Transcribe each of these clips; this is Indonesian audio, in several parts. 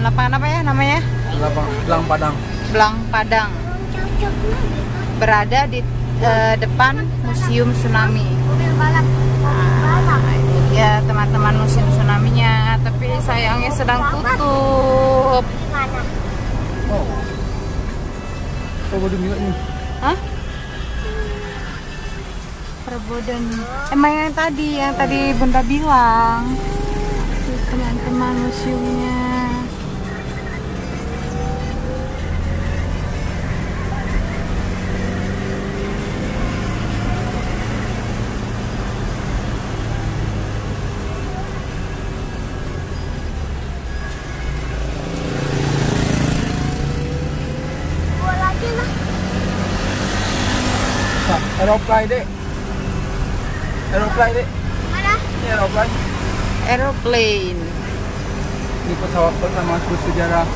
lapangan apa ya namanya? Belang Padang. Belang Padang. Berada di depan Museum Tsunami. Ini dia teman-teman Museum Tsunaminya, tapi sayangnya sedang tutup. Oh. Perbodan juga ini. Hah? Perbodan. Emang yang tadi Bunda bilang. Tuh, teman-teman museumnya. Aeroplane dek. Aeroplane dek. Mana? Ini aeroplane. Aeroplane. Ini pesawat pertama bersejarah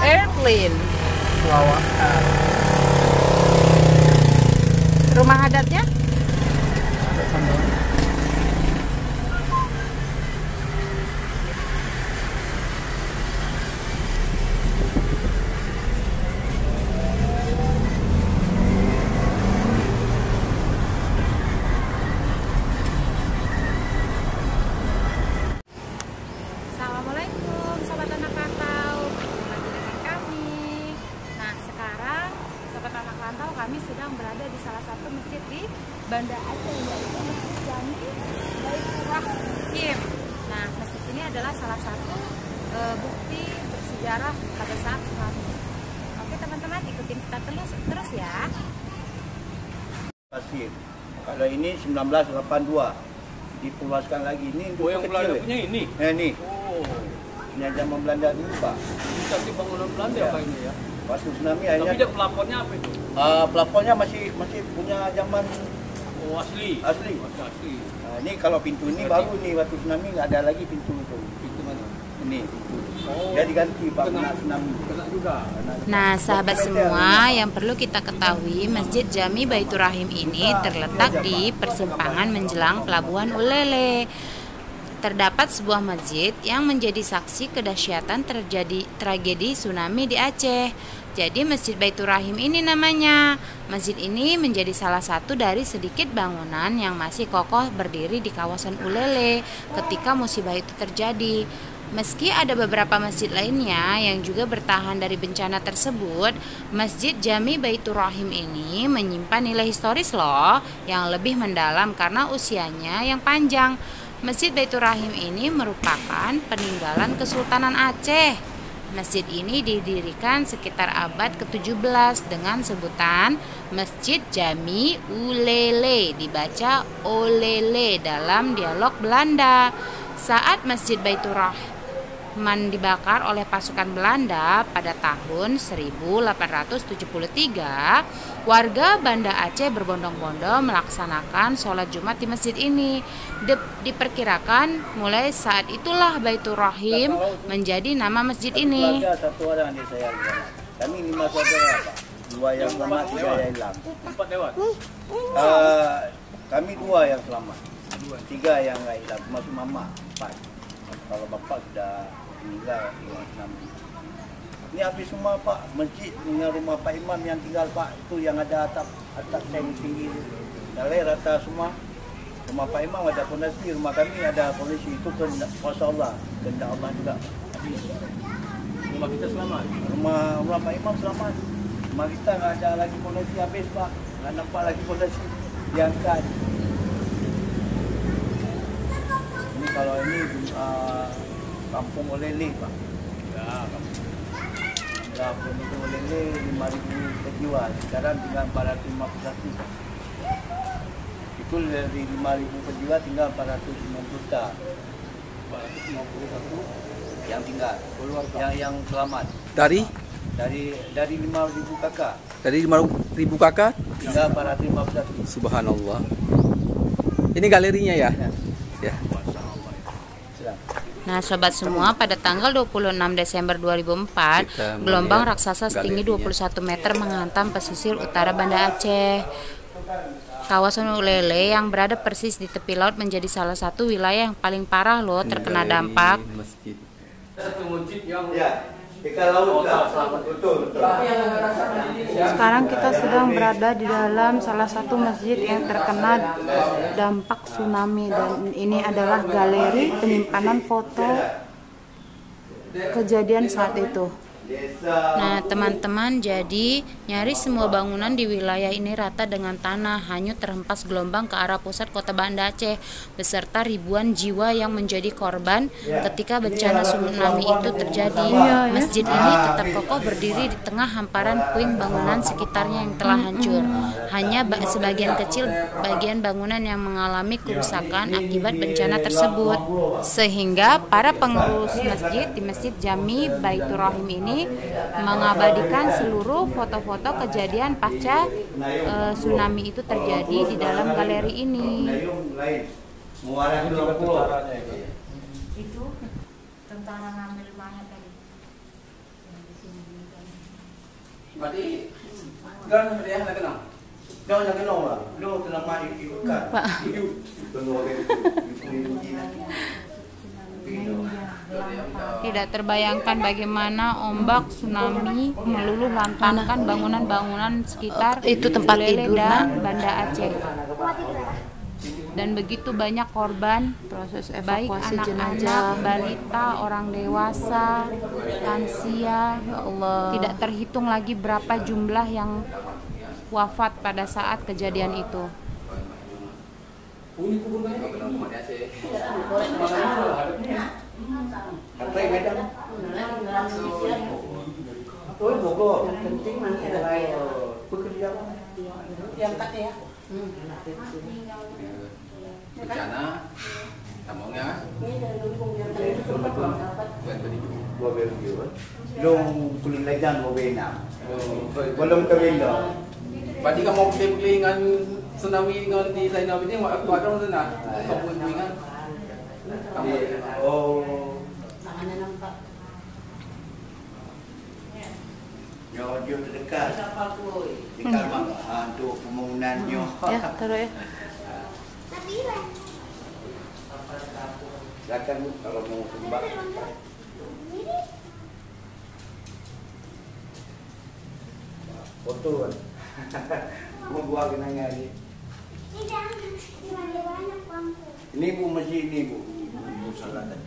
Airplane. Sulawak. Rumah adatnya? Ada sambal. Assalamualaikum Sobat Anak Rantau, kembali lagi dengan kami. Nah sekarang Sobat Anak Rantau, kami sedang berada di salah satu masjid di Banda Aceh, yaitu Masjid Jami Baitur Rahim. Nah masjid ini adalah salah satu bukti bersejarah pada saat tsunami. Oke teman-teman, ikutin kita terus ya. Pasir. Kalau ini 1982 diperluaskan lagi. Ini Oh, yang Belanda kecil, punya ini? Ini. Oh, Ini zaman Belanda dulu Pak. bisa di bangunan Belanda Ya. apa ini ya? Waktu tsunami Tapi akhirnya dia pelapornya apa itu? pelapornya masih punya zaman Oh, asli. asli. Masih asli. Nah, ini kalau pintu ini baru nih, waktu tsunami nggak ada lagi pintu itu. Itu mana? Ini pintu. Oh. Dia diganti Pak Kena. kena tsunami. Kena juga. Nah sahabat semua, yang perlu kita ketahui, Masjid Jami Baitur Rahim ini terletak di persimpangan menjelang Pelabuhan Ulele. Terdapat sebuah masjid yang menjadi saksi kedahsyatan terjadi tragedi tsunami di Aceh. Jadi Masjid Baitur Rahim ini namanya. Masjid ini menjadi salah satu dari sedikit bangunan yang masih kokoh berdiri di kawasan Ulele ketika musibah itu terjadi. Meski ada beberapa masjid lainnya yang juga bertahan dari bencana tersebut, Masjid Jami Baitur Rahim ini menyimpan nilai historis loh yang lebih mendalam karena usianya yang panjang. Masjid Baitur Rahim ini merupakan peninggalan Kesultanan Aceh. Masjid ini didirikan sekitar abad ke-17 dengan sebutan Masjid Jami Ulele, dibaca Olele dalam dialog Belanda. Saat Masjid Baitur Rahim dibakar oleh pasukan Belanda pada tahun 1873, warga Banda Aceh berbondong-bondong melaksanakan sholat Jumat di masjid ini. Diperkirakan mulai saat itulah Baitur Rahim menjadi nama masjid ini. Keluarga satu orang di saya di sana. Kami 5 saudara Pak. 2 yang selamat, 3 yang hilang. 4 lewat. Kami 2 yang selamat. 3 yang nggak hilang, termasuk mama 4. Kalau bapak sudah meninggal dengan tsunami. Ini habis semua Pak, masjid dengan rumah Pak Imam yang tinggal Pak, itu yang ada atap seng tinggi. Dalai rata semua. Rumah Pak Imam ada fondasi, rumah kami ada fondasi, itu kuasa Allah, kehendak Allah juga. Habis. Rumah kita selamat. Rumah Pak Imam selamat. Rumah kita nggak ada lagi fondasi, habis Pak. Nggak nampak lagi fondasi diangkat. Ini kalau ini kampung Olele Pak. Ya, Kampung itu Olele 5.000 per jiwa. Sekarang tinggal 451. Itu dari 5.000 per jiwa tinggal 450 juta. 451 Yang tinggal. Yang selamat. Dari 5.000 kakak. dari 5.000 kakak. Tinggal 451. Subhanallah. Ini galerinya ya? Ya. Nah sobat semua, pada tanggal 26 Desember 2004, gelombang raksasa setinggi 21 meter menghantam pesisir utara Banda Aceh. Kawasan Ulele yang berada persis di tepi laut menjadi salah satu wilayah yang paling parah loh terkena Galeri dampak. masjid. Satu masjid yang Ya, ikan laut betul. Sekarang kita sedang berada di dalam salah satu masjid yang terkena dampak tsunami, dan ini adalah galeri penyimpanan foto kejadian saat itu. Nah teman-teman, jadi nyaris semua bangunan di wilayah ini rata dengan tanah, hanyut terhempas gelombang ke arah pusat kota Banda Aceh, beserta ribuan jiwa yang menjadi korban ketika bencana tsunami itu terjadi. Masjid ini tetap kokoh berdiri di tengah hamparan puing bangunan sekitarnya yang telah hancur. Hanya sebagian kecil bagian bangunan yang mengalami kerusakan akibat bencana tersebut. Sehingga para pengurus masjid di Masjid Jami Baitur Rahim ini mengabadikan seluruh foto-foto kejadian pasca tsunami itu terjadi di dalam galeri ini. Itu tentara ngambil mayat tadi. Berarti gan dia nak kenal. Jangan kenal lah. Lu kena mati ikan. Pak. Tidak terbayangkan bagaimana ombak tsunami meluluh lantangkan bangunan-bangunan sekitar Itu tempat Ulele tidur, dan Nak. Banda Aceh. Dan begitu banyak korban, Proses baik evakuasi anak-anak, jenazah. balita, orang dewasa, lansia. Ya Allah. Tidak terhitung lagi berapa jumlah yang wafat pada saat kejadian itu. Apa yang ada? Oh, Bogor. Bekerja apa? Bencana, tamunya. Long kuling lajan mau benam. Belum kawin dah. Berarti kamu kelingan tsunami dengan di China ini aku ada sana. Kamu kelingan. Oh. Dia terdekat. Dekat untuk pembangunannya. Ya, taruh ya. Silakan Bu kalau mau sumbang. Foto kan. Mau buat kenangan ni. Ini Bu masjid ni Bu. Bu salah tadi.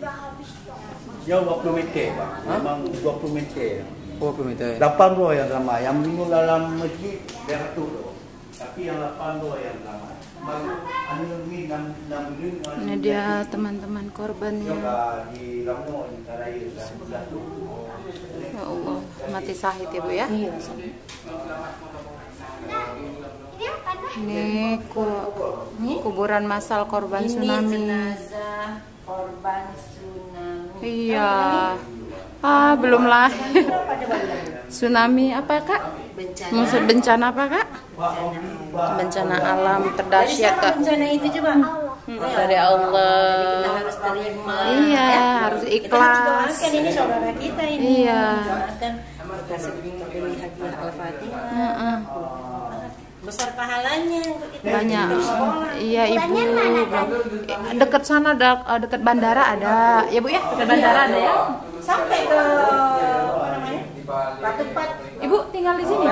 Jauh 20 meter Bang. Memang 20 meter. Oh, pemerintah. 8 roh yang lama. Yang minggu dalam masjid 200 roh. Tapi yang 8 roh yang lama. Ini dia teman-teman korbannya. Ya Allah, mati syahid ya Bu ya. Ini kuburan massal korban tsunami. Jenazah korban tsunami. Iya. Ah, belum lahir. Tsunami apa Kak? Maksud bencana apa Kak? Bencana alam terdahsyat Kak. Bencana itu coba. Dari Allah. Kita harus terima. Iya, harus ikhlas. Kan ini saudara kita ini. Iya. Kan kasih terpilih hadiah Al-Fatihah. Heeh. Besar pahalanya untuk kita. Banyak. Untuk sekolah. Iya Ibu. Dekat sana dekat bandara ada. Ya Bu ya, dekat bandara ada ya. Sampai ke apa namanya? Batu-Pat. Ibu tinggal di sini.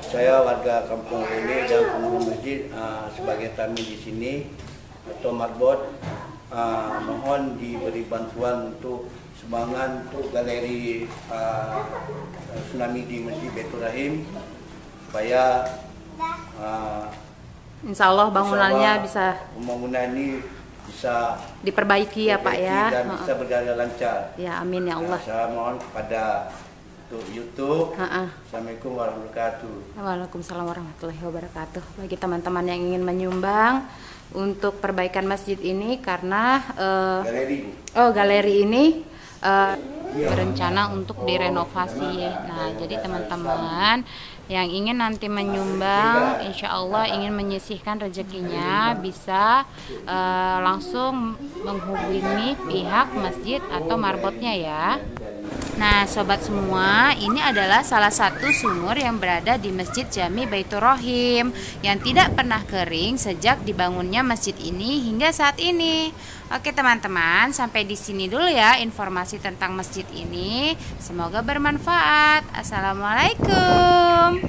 Saya warga Kampung Ulele dan penghulu masjid sebagai tamu di sini atau marbot mohon diberi bantuan untuk sumbangan untuk galeri tsunami di Masjid Baitur Rahim supaya Insya Allah bangunannya bisa pembangunan ini bisa diperbaiki ya Pak ya. dan bisa berjalan lancar. Ya amin ya Allah. Saya mohon kepada untuk YouTube. Heeh. Assalamualaikum warahmatullahi wabarakatuh. Waalaikumsalam warahmatullahi wabarakatuh. Bagi teman-teman yang ingin menyumbang untuk perbaikan masjid ini karena galeri ini berencana untuk direnovasi. Nah, jadi teman-teman yang ingin nanti menyumbang, insya Allah ingin menyisihkan rezekinya bisa langsung menghubungi pihak masjid atau marbotnya ya. Nah, sobat semua, ini adalah salah satu sumur yang berada di Masjid Jami Baitur Rahim yang tidak pernah kering sejak dibangunnya masjid ini hingga saat ini. Oke teman-teman, sampai di sini dulu ya informasi tentang masjid ini. Semoga bermanfaat. Assalamualaikum.